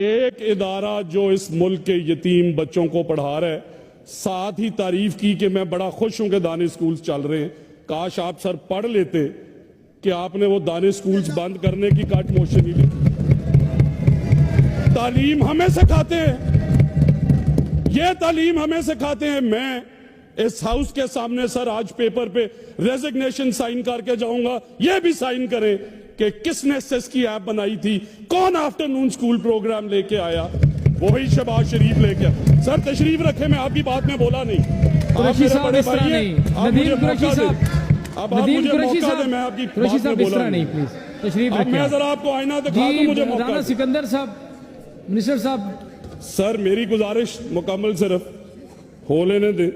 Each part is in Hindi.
एक इदारा जो इस मुल्क के यतीम बच्चों को पढ़ा रहा है, साथ ही तारीफ की कि मैं बड़ा खुश हूं कि दाने स्कूल्स चल रहे हैं। काश आप सर पढ़ लेते कि आपने वो दाने स्कूल्स बंद करने की कट मोशन ही ली। तालीम हमें सिखाते हैं, ये तालीम हमें सिखाते हैं। मैं इस हाउस के सामने सर आज पेपर पे रेजिग्नेशन साइन करके जाऊंगा, ये भी साइन करें कि किसने सेस की ऐप बनाई थी, कौन आफ्टरनून स्कूल प्रोग्राम लेके आया, वही शहबाज शरीफ लेके आया। सर तशरीफ रखे, मैं आपकी बात में बोला नहीं। आप मेरे बड़े भाई हैं, आप मुझे मौका दें, अब आप मुझे मौका दें, मैं आपकी बात में बोला नहीं। तशरीफ अब मैं जरा आपको आईना दिखा दूं, मुझे मौका दें। सिकंदर साहब, मिनिस्टर साहब। सर मेरी गुजारिश मुकम्मल सिर्फ हो लेने दें।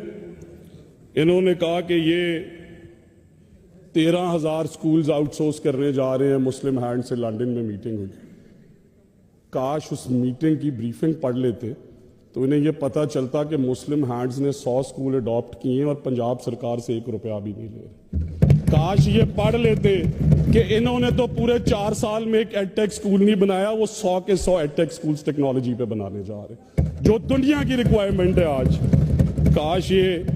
इन्होंने कहा कि ये 13,000 स्कूल्स आउटसोर्स करने जा रहे हैं, मुस्लिम हैंड से लंदन में मीटिंग हुई। काश उस मीटिंग की ब्रीफिंग पढ़ लेते तो इन्हें यह पता चलता कि मुस्लिम हैंड्स ने 100 स्कूल अडॉप्ट किए हैं और पंजाब सरकार से 1 रुपया भी नहीं ले रहे। काश ये पढ़ लेते कि इन्होंने तो पूरे 4 साल में एक एडटेक स्कूल नहीं बनाया, वो 100 के 100 एडटेक स्कूल्स टेक्नोलॉजी पे बनाने जा रहे, जो दुनिया की रिक्वायरमेंट है आज। काश ये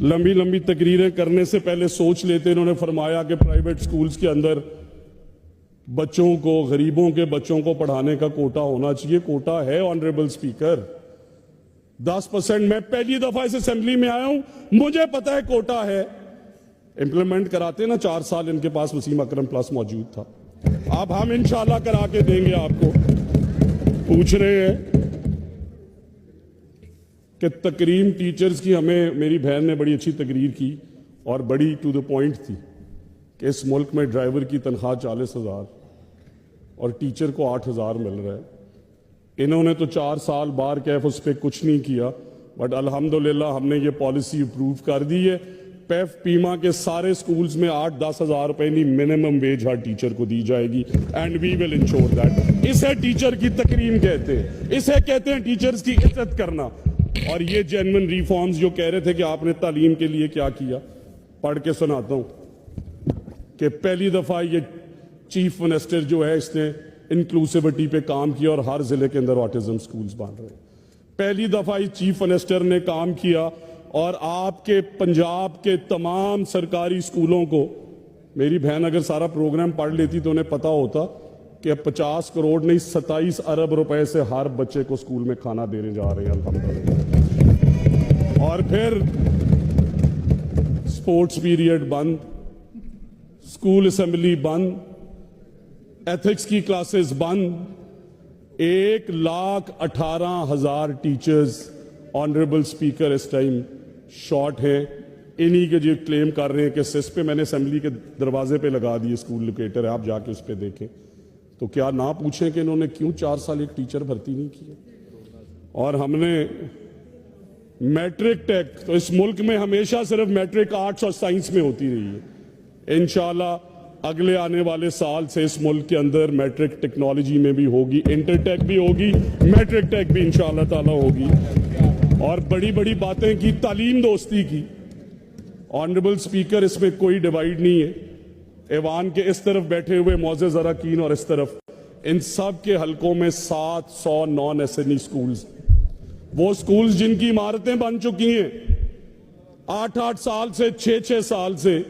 लंबी लंबी तकरीरें करने से पहले सोच लेते। इन्होंने फरमाया कि प्राइवेट स्कूल्स के अंदर बच्चों को, गरीबों के बच्चों को पढ़ाने का कोटा होना चाहिए। कोटा है ऑनरेबल स्पीकर, 10%। मैं पहली दफा इस असेंबली में आया हूं, मुझे पता है कोटा है। इंप्लीमेंट कराते ना, 4 साल इनके पास वसीम अकरम प्लस मौजूद था। अब हम इंशाल्लाह करा के देंगे आपको। पूछ रहे हैं कि तकरीम टीचर्स की, हमें मेरी बहन ने बड़ी अच्छी तकरीर की और बड़ी टू द पॉइंट थी कि इस मुल्क में ड्राइवर की तनख्वाह 40,000 और टीचर को 8,000 मिल रहा है। इन्होंने तो 4 साल बार कैफ उस पर कुछ नहीं किया, बट अल्हम्दुलिल्लाह हमने ये पॉलिसी अप्रूव कर दी है। पेफ पीमा के सारे स्कूल्स में 8-10 हज़ार रुपए नहीं मिनिमम वेज हर टीचर को दी जाएगी, and we will ensure that. इसे टीचर की तकरीम कहते हैं, इसे कहते हैं टीचर्स की इज्जत करना। और ये जेन्युइन रिफॉर्म्स जो कह रहे थे कि आपने तालीम के लिए क्या किया, पढ़ के सुनाता हूं कि पहली दफा ये चीफ मिनिस्टर जो है इसने इंक्लूसिविटी पे काम किया और हर जिले के अंदर ऑटिज्म स्कूल्स बन रहे हैं। पहली दफा ये चीफ मिनिस्टर ने काम किया और आपके पंजाब के तमाम सरकारी स्कूलों को, मेरी बहन अगर सारा प्रोग्राम पढ़ लेती तो उन्हें पता होता कि 50 करोड़ नहीं 27 अरब रुपए से हर बच्चे को स्कूल में खाना देने जा रहे हैं अल्हम्दुलिल्लाह। और फिर स्पोर्ट्स पीरियड बंद, स्कूल असेंबली बंद, एथिक्स की क्लासेस बंद। 1,18,000 टीचर्स ऑनरेबल स्पीकर इस टाइम शॉर्ट है। इन्हीं के जो क्लेम कर रहे हैं कि सिस पे मैंने असेंबली के दरवाजे पे लगा दिए स्कूल लोकेटर है, आप जाके उस पर देखें तो क्या ना पूछें कि इन्होंने क्यों 4 साल एक टीचर भर्ती नहीं किए। और हमने मैट्रिक टेक, तो इस मुल्क में हमेशा सिर्फ मैट्रिक आर्ट्स और साइंस में होती रही है। इंशाल्लाह अगले आने वाले साल से इस मुल्क के अंदर मैट्रिक टेक्नोलॉजी में भी होगी, इंटरटेक भी होगी, मैट्रिक टेक भी इंशाल्लाह ताला होगी। और बड़ी बड़ी बातें की, तालीम दोस्ती की। ऑनरेबल स्पीकर, इसमें कोई डिवाइड नहीं है। ऐवान के इस तरफ बैठे हुए मौज़ेज़ अरकान और इस तरफ, इन सब के हलकों में 700 नॉन एसएनई स्कूल्स, वो स्कूल्स जिनकी इमारतें बन चुकी हैं 8-8 साल से, 6-6 साल से,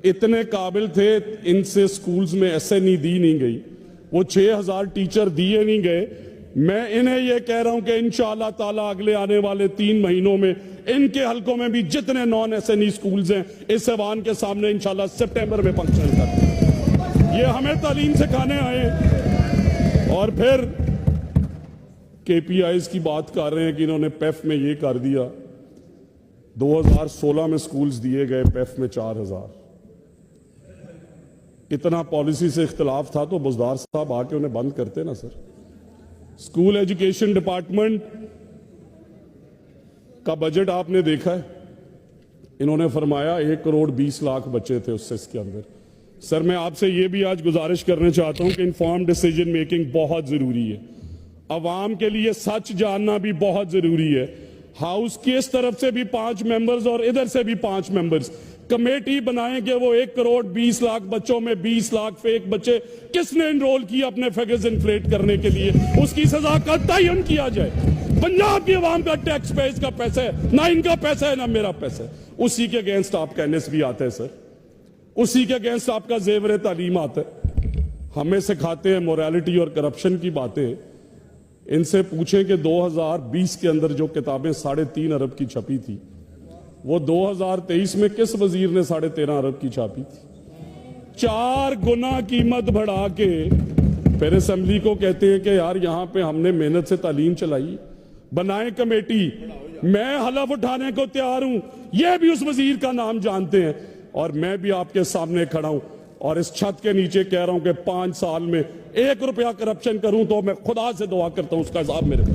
इतने काबिल थे, इनसे स्कूल्स में एसएनई दी नहीं गई, वो 6,000 टीचर दिए नहीं गए। मैं इन्हें यह कह रहा हूं कि इंशाअल्लाह ताला अगले आने वाले 3 महीनों में इनके हलकों में भी जितने नॉन एसएनई स्कूल्स हैं इस ऐवान के सामने इंशाअल्लाह सितंबर में फंक्शन कर। ये हमें तालीम सिखाने आए। और फिर केपीआईज की बात कर रहे हैं कि इन्होंने पेफ में ये कर दिया। 2016 में स्कूल्स दिए गए, पेफ में 4,000। इतना पॉलिसी से इख्तलाफ था तो बुज़दार साहब आके उन्हें बंद करते ना सर। स्कूल एजुकेशन डिपार्टमेंट का बजट आपने देखा है, इन्होंने फरमाया 1 करोड़ 20 लाख बच्चे थे उससे इसके अंदर। सर मैं आपसे ये भी आज गुजारिश करना चाहता हूं कि इन्फॉर्म्ड डिसीजन मेकिंग बहुत जरूरी है। अवाम के लिए सच जानना भी बहुत जरूरी है। हाउस की इस तरफ से भी 5 मेंबर्स और इधर से भी 5 मेंबर्स, कमेटी बनाएं कि वो 1 करोड़ 20 लाख बच्चों में 20 लाख फेक बच्चे किसने एनरोल किया अपने फिगर्स इन्फ्लेट करने के लिए, उसकी सजा का तयन किया जाए। पंजाब की आवाम का टैक्स पे इसका पैसा है, ना इनका पैसा है ना मेरा पैसा है। उसी के अगेंस्ट आपका एनएसबी आता है सर, उसी के अगेंस्ट आपका जेवर तालीम आता है। हमें सिखाते हैं मोरालिटी और करप्शन की बातें। इनसे पूछें कि 2020 के अंदर जो किताबें 3.5 अरब की छपी थी, वो 2023 में किस वजीर ने 13.5 अरब की छापी थी? 4 गुना कीमत बढ़ा के फिर असेंबली को कहते हैं कि यार यहां पे हमने मेहनत से तालीम चलाई। बनाए कमेटी, मैं हलफ उठाने को तैयार हूं, यह भी उस वजीर का नाम जानते हैं। और मैं भी आपके सामने खड़ा हूं और इस छत के नीचे कह रहा हूं कि 5 साल में 1 रुपया करप्शन करूं तो मैं खुदा से दुआ करता हूं उसका हिसाब मेरे को।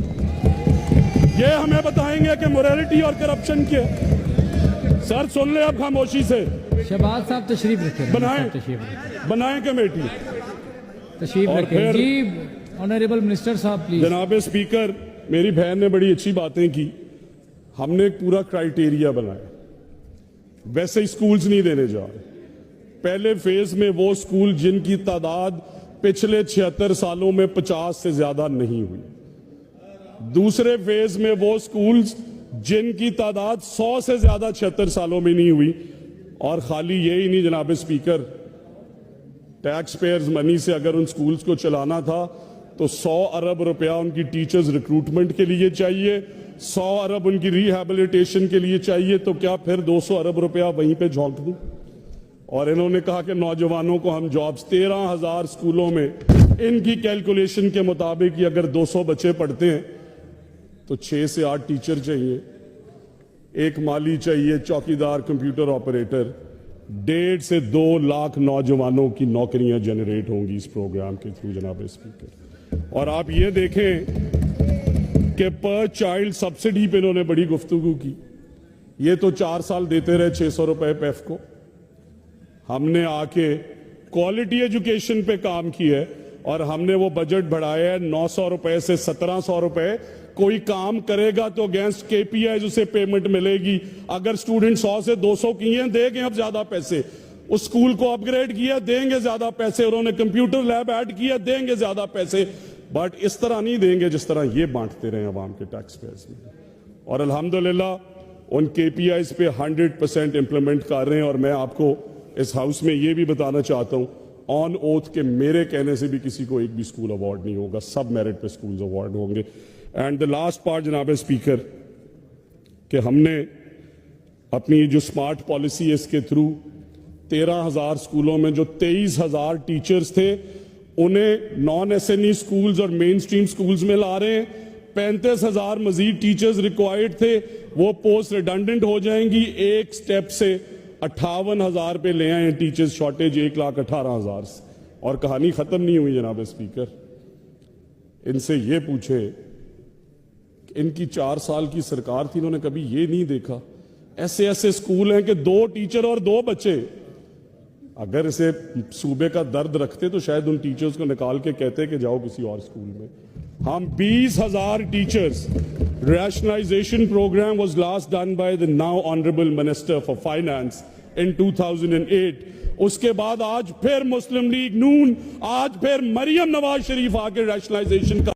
ये हमें बताएंगे कि मोरालिटी और करप्शन क्या। सर सुन ले अब खामोशी से। शहबाज साहब तशरीफ रखें। बनाए कमेटी, तशरीफ और रखें फिर- जी। ऑनरेबल मिनिस्टर साहब प्लीज। जनाब स्पीकर, मेरी बहन ने बड़ी अच्छी बातें की। हमने एक पूरा क्राइटेरिया बनाया, वैसे ही स्कूल्स नहीं देने जा रहे। पहले फेज में वो स्कूल जिनकी तादाद पिछले 76 सालों में 50 से ज्यादा नहीं हुई। दूसरे फेज में वो स्कूल्स जिनकी तादाद 100 से ज्यादा 76 सालों में नहीं हुई। और खाली यही नहीं जनाब स्पीकर, टैक्स पेयर्स मनी से अगर उन स्कूल्स को चलाना था तो 100 अरब रुपया उनकी टीचर्स रिक्रूटमेंट के लिए चाहिए, 100 अरब उनकी रिहैबिलिटेशन के लिए चाहिए। तो क्या फिर 200 अरब रुपया वहीं पे झोंक दूं? और इन्होंने कहा कि नौजवानों को हम जॉब्स, 13,000 स्कूलों में इनकी कैलकुलेशन के मुताबिक ही अगर 200 बच्चे पढ़ते हैं तो 6 से 8 टीचर चाहिए, 1 माली चाहिए, चौकीदार, कंप्यूटर ऑपरेटर। 1.5 से 2 लाख नौजवानों की नौकरियां जनरेट होंगी इस प्रोग्राम के थ्रू जनाब स्पीकर। और आप ये देखें कि पर चाइल्ड सब्सिडी पे इन्होंने बड़ी गुफ्तगू की। ये तो 4 साल देते रहे 600 रुपए पेफ को। हमने आके क्वालिटी एजुकेशन पे काम किया है और हमने वो बजट बढ़ाया है 900 रुपए से 1700 रुपए। कोई काम करेगा तो अगेंस्ट केपीआई उसे पेमेंट मिलेगी। अगर स्टूडेंट 100 से 200 किए देंगे अब ज्यादा पैसे, उस स्कूल को अपग्रेड किया देंगे ज्यादा पैसे, उन्होंने कंप्यूटर लैब ऐड किया देंगे ज्यादा पैसे। बट इस तरह नहीं देंगे जिस तरह ये बांटते रहे अवाम के टैक्स पेयर्स में। और अल्हम्दुलिल्लाह उन केपीआईज पे 100% इंप्लीमेंट कर रहे हैं। और मैं आपको इस हाउस में ये भी बताना चाहता हूं ऑन ओथ के मेरे कहने से भी किसी को एक भी स्कूल अवार्ड नहीं होगा, सब मेरिट पे स्कूल अवार्ड होंगे। एंड द लास्ट पार्ट जनाब स्पीकर, कि हमने अपनी जो स्मार्ट पॉलिसी है इसके थ्रू 13,000 स्कूलों में जो 23,000 टीचर्स थे उन्हें नॉन एसएनई स्कूल्स और मेन स्ट्रीम स्कूल्स में ला रहे हैं। 35,000 मजीद टीचर्स रिक्वायर्ड थे, वो पोस्ट रिडंडेंट हो जाएंगी। एक स्टेप से 58,000 पे ले आए हैं टीचर्स शॉर्टेज 1,18,000 से। और कहानी खत्म नहीं हुई जनाब स्पीकर। इनसे ये पूछे, इनकी 4 साल की सरकार थी, इन्होंने कभी ये नहीं देखा ऐसे ऐसे स्कूल हैं कि 2 टीचर और 2 बच्चे। अगर इसे सूबे का दर्द रखते तो शायद उन टीचर्स को निकाल के कहते कि जाओ किसी और स्कूल में। हम 20,000 teachers, rationalization program was last done by the now honorable minister for finance in 2008। उसके बाद आज फिर मुस्लिम लीग नून, आज फिर मरियम नवाज शरीफ आके रैशनलाइजेशन का